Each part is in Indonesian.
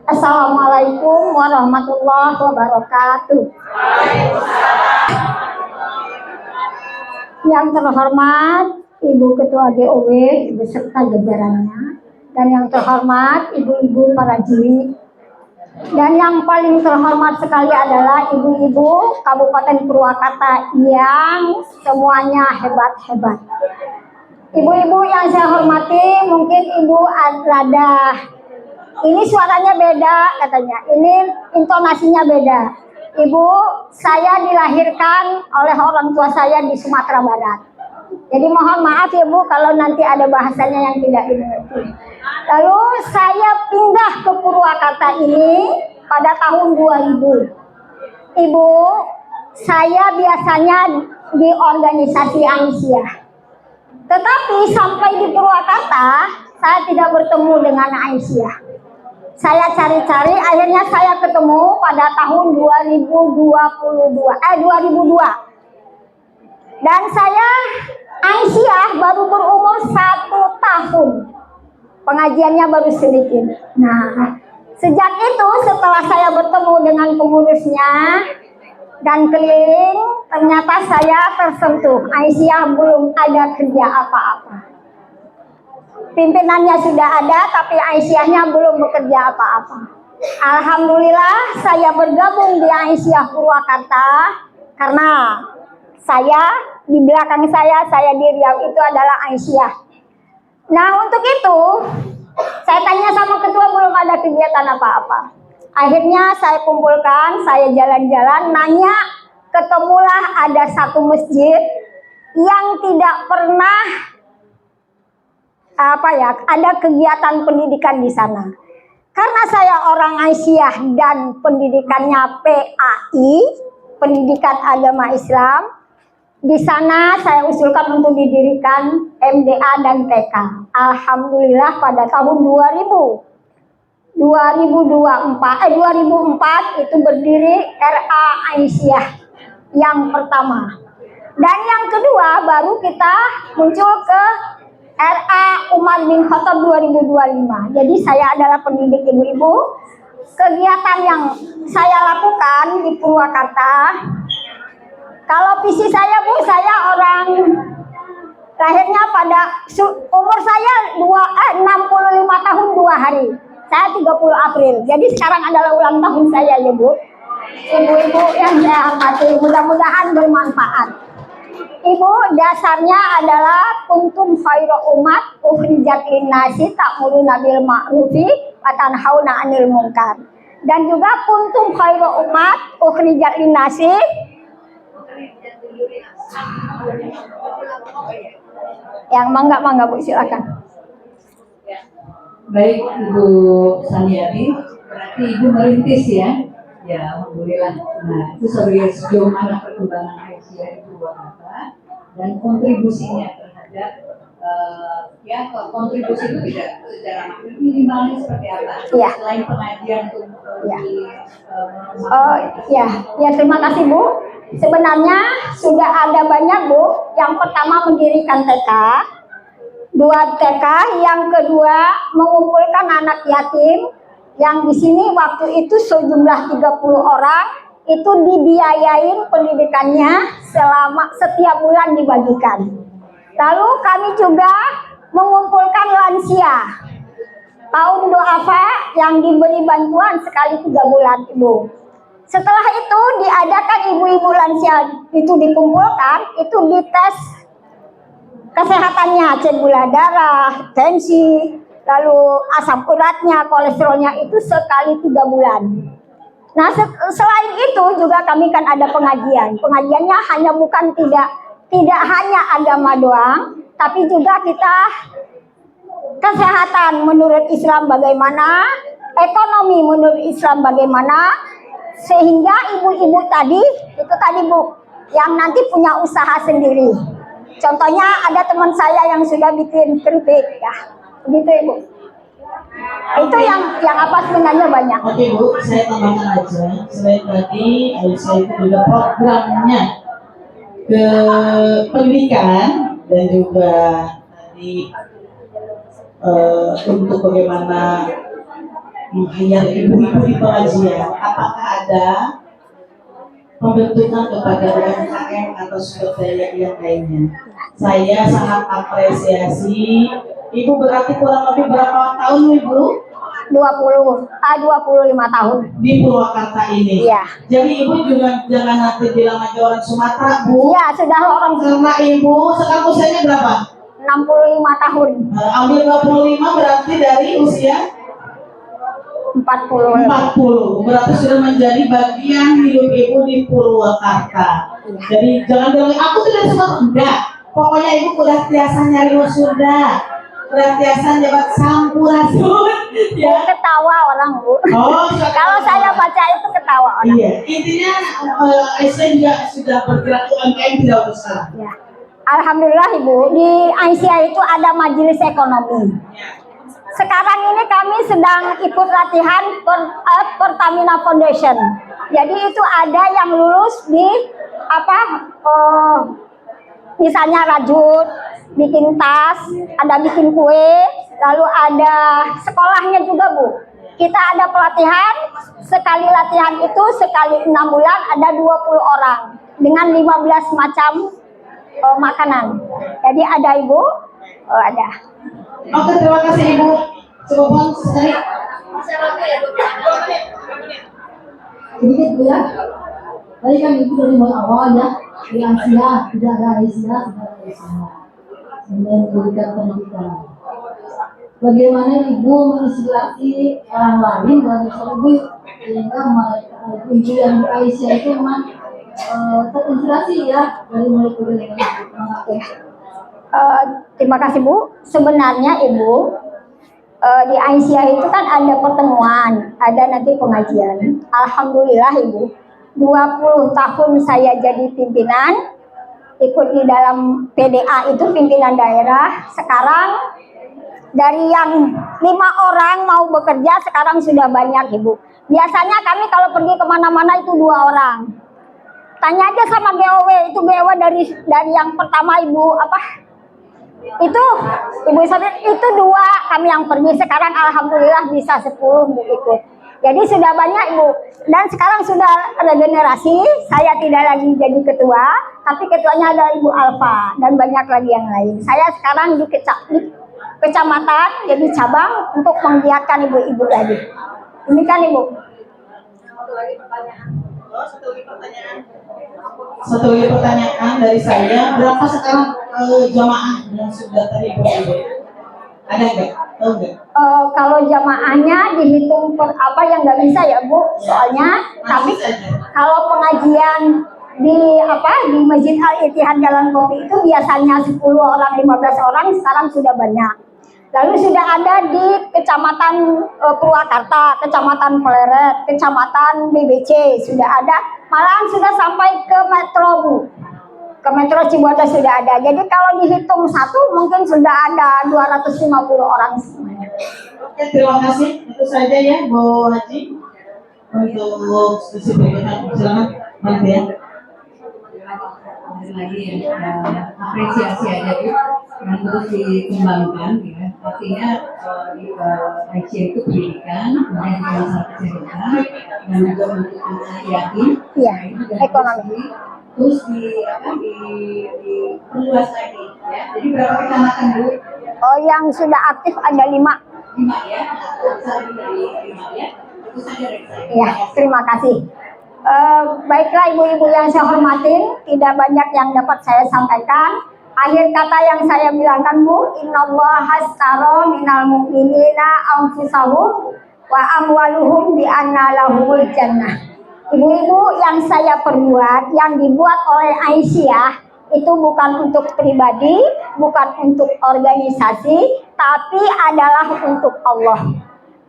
Assalamualaikum warahmatullahi wabarakatuh. Yang terhormat Ibu Ketua GOW beserta jajarannya, dan yang terhormat ibu-ibu para juri, dan yang paling terhormat sekali adalah ibu-ibu Kabupaten Purwakarta yang semuanya hebat-hebat. Ibu-ibu yang saya hormati, mungkin ibu rada ini suaranya beda katanya, ini intonasinya beda. Ibu, saya dilahirkan oleh orang tua saya di Sumatera Barat. Jadi mohon maaf ya Bu kalau nanti ada bahasanya yang tidak dimengerti. Lalu saya pindah ke Purwakarta ini pada tahun 2000. Ibu, saya biasanya di organisasi Aisyah. Tetapi sampai di Purwakarta, saya tidak bertemu dengan Aisyah. Saya cari-cari, akhirnya saya ketemu pada tahun 2002. Dan saya Aisyah baru berumur 1 tahun. Pengajiannya baru sedikit. Nah, sejak itu setelah saya bertemu dengan pengurusnya dan keliling, ternyata saya tersentuh. Aisyah belum ada kerja apa-apa. Pimpinannya sudah ada, tapi Aisyahnya belum bekerja apa-apa. Alhamdulillah saya bergabung di Aisyah Purwakarta karena saya di belakang saya di Riau itu adalah Aisyah. Nah untuk itu saya tanya sama ketua, belum ada kegiatan apa-apa. Akhirnya saya kumpulkan, saya jalan-jalan, nanya, ketemulah ada satu masjid yang tidak pernah ada kegiatan pendidikan di sana. Karena saya orang Aisyah dan pendidikannya PAI, Pendidikan Agama Islam, di sana saya usulkan untuk didirikan MDA dan TK. Alhamdulillah pada tahun 2004 itu berdiri RA Aisyah yang pertama. Dan yang kedua baru kita muncul ke RA Umar bin Khattab 2025. Jadi saya adalah pendidik ibu-ibu. Kegiatan yang saya lakukan di Purwakarta, kalau visi saya Bu, saya orang lahirnya pada umur saya 65 tahun 2 hari. Saya 30 April. Jadi sekarang adalah ulang tahun saya ya Bu. Ibu-ibu yang saya hormati, mudah-mudahan bermanfaat. Ibu, dasarnya adalah kuntum khairu umat ukhrijat linnasi ta'muruna bil ma'rufi wa tanhauna 'anil munkar. Dan juga kuntum khairu umat ukhrijat linnasi. Yang mangga Bu, silakan. Baik Ibu Saniati, berarti Ibu merintis ya. Ya, alhamdulillah. Nah, itu sejauh mana perkembangan Aisyah di Purwakarta dan kontribusinya terhadap kontribusi itu tidak secara minimalnya seperti apa? Ya. Selain pengajian untuk terima kasih Bu. Sebenarnya sudah ada banyak Bu. Yang pertama mendirikan TK, 2 TK, yang kedua mengumpulkan anak yatim. Yang di sini waktu itu sejumlah 30 orang itu dibiayain pendidikannya selama setiap bulan dibagikan. Lalu kami juga mengumpulkan lansia kaum duafa yang diberi bantuan sekali 3 bulan Ibu. Setelah itu diadakan ibu-ibu lansia itu dikumpulkan, itu dites kesehatannya, cek gula darah, tensi, lalu asam uratnya, kolesterolnya itu sekali 3 bulan. Nah selain itu juga kami kan ada pengajian. Pengajiannya hanya bukan tidak hanya agama doang, tapi juga kita kesehatan menurut Islam bagaimana, ekonomi menurut Islam bagaimana, sehingga ibu-ibu tadi Bu, yang nanti punya usaha sendiri. Contohnya ada teman saya yang sudah bikin keripik ya. Begitu Ibu. Itu yang apa sebenarnya banyak. Oke Bu, saya tambahkan aja. Selain tadi Aisyah itu juga programnya ke pendidikan dan juga tadi untuk bagaimana yang ibu-ibu di pengajian, apakah ada pembentukan kepada UMKM atau sumber daya yang lainnya? Saya sangat apresiasi. Ibu berarti kurang lebih berapa tahun Ibu 25 tahun. di Purwakarta ini? Iya. Jadi Ibu juga jangan nanti bilang aja orang Sumatera, Bu. Iya, sudah orang Karena Ibu sekarang usianya berapa? 65 tahun. Ambil 25 berarti dari usia 40. 40. Berarti sudah menjadi bagian hidup Ibu di Purwakarta. Jadi jangan bilang aku tidak Sumatera. Enggak. Pokoknya Ibu udah biasa nyari sudah. Udah biasa nyebat sampurasun. Ya. Ketawa orang, Bu. Oh, Kalau saya baca itu ketawa orang. Iya, intinya Aisyah juga sudah bergerak UMKM tidak usah. Ya. Alhamdulillah Ibu, di Aisyah itu ada majelis ekonomi. Sekarang ini kami sedang ikut latihan Pertamina Foundation. Jadi itu ada yang lulus di misalnya rajut, bikin tas, ada bikin kue, lalu ada sekolahnya juga Bu. Kita ada pelatihan, sekali latihan itu sekali 6 bulan ada 20 orang dengan 15 macam makanan. Jadi ada Ibu, ada. Oke, terima kasih Ibu. Coba sekali. Sedikit Bu ya. Tadi kan Ibu dari mulai awal ya, di Asia, tidak ada Asia, tidak ada Asia. Kemudian memberikan pendidikan. Bagaimana Ibu menginspirasi orang lain dari Ibu sehingga mereka Ibu yang di Asia itu memang terinspirasi ya dari mulai kuliah. Terima kasih Bu. Sebenarnya Ibu, di Aisyah itu kan ada pertemuan, ada nanti pengajian. Alhamdulillah Ibu, 20 tahun saya jadi pimpinan, ikut di dalam PDA itu pimpinan daerah. Sekarang dari yang 5 orang mau bekerja sekarang sudah banyak Ibu. Biasanya kami kalau pergi kemana-mana itu 2 orang. Tanya aja sama GOW, itu GOW dari yang pertama Ibu itu Ibu Isabel itu 2 kami yang pergi. Sekarang alhamdulillah bisa 10 Bu ikut. Jadi sudah banyak Ibu. Dan sekarang sudah regenerasi. Saya tidak lagi jadi ketua, tapi ketuanya ada Ibu Alfa dan banyak lagi yang lain. Saya sekarang di kecamatan jadi cabang untuk menggiatkan ibu-ibu lagi. Demikian Ibu. Satu lagi pertanyaan dari saya, berapa sekarang jamaah yang sudah tadi Ibu? Ada nggak? Tahu nggak? Kalau jamaahnya dihitung per apa yang nggak bisa ya Bu, soalnya. Tapi kalau pengajian di Masjid Al Ittihad Jalan Kopi itu biasanya 10 orang, 15 orang, sekarang sudah banyak. Lalu sudah ada di Kecamatan Purwakarta, Kecamatan Pleret, Kecamatan BBC sudah ada, malahan sudah sampai ke Metro Bu. Ke Metro Cibodas sudah ada. Jadi kalau dihitung satu mungkin sudah ada 250 orang semuanya. Oke, terima kasih. Itu saja ya Bu Haji. Untuk diskusi berikutnya, silakan Mas ya. Lagi apresiasi aja Bu, yang terus dikembangkan ya. Artinya di Aisyah itu pendidikan, kemudian juga masalah kesehatan, dan juga untuk anak yatim. Iya, ekonomi. Terus diperluas lagi ya. Jadi berapa kecamatan Bu? Oh, yang sudah aktif ada 5. 5 ya. Satu dari 5 ya. Itu saja dari saya. Ya, terima kasih. Baiklah ibu-ibu yang saya hormatin, tidak banyak yang dapat saya sampaikan. Akhir kata yang saya bilangkan Bu, innallaha astara minal mu'minina anfusahum wa amwaluhum bi anna lahumul jannah. Ibu-ibu yang saya perbuat, yang dibuat oleh Aisyah itu bukan untuk pribadi, bukan untuk organisasi, tapi adalah untuk Allah.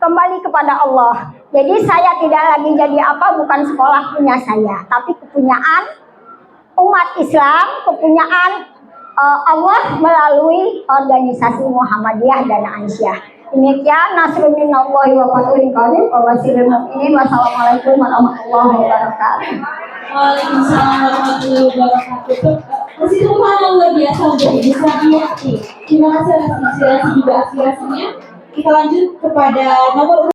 Kembali kepada Allah. Jadi saya tidak lagi jadi bukan sekolah punya saya, tapi kepunyaan umat Islam, kepunyaan Allah melalui organisasi Muhammadiyah dan Aisyah. Demikian nasrun minallahi wa fathun qarib wa bashiril mu'minin. Wassalamualaikum warahmatullahi wabarakatuh. Waalaikumsalam warahmatullahi wabarakatuh. Masih tepuk luar biasa untuk Ibu Sadiati. Terima kasih atas inspirasi juga aspirasinya. Kita lanjut kepada nomor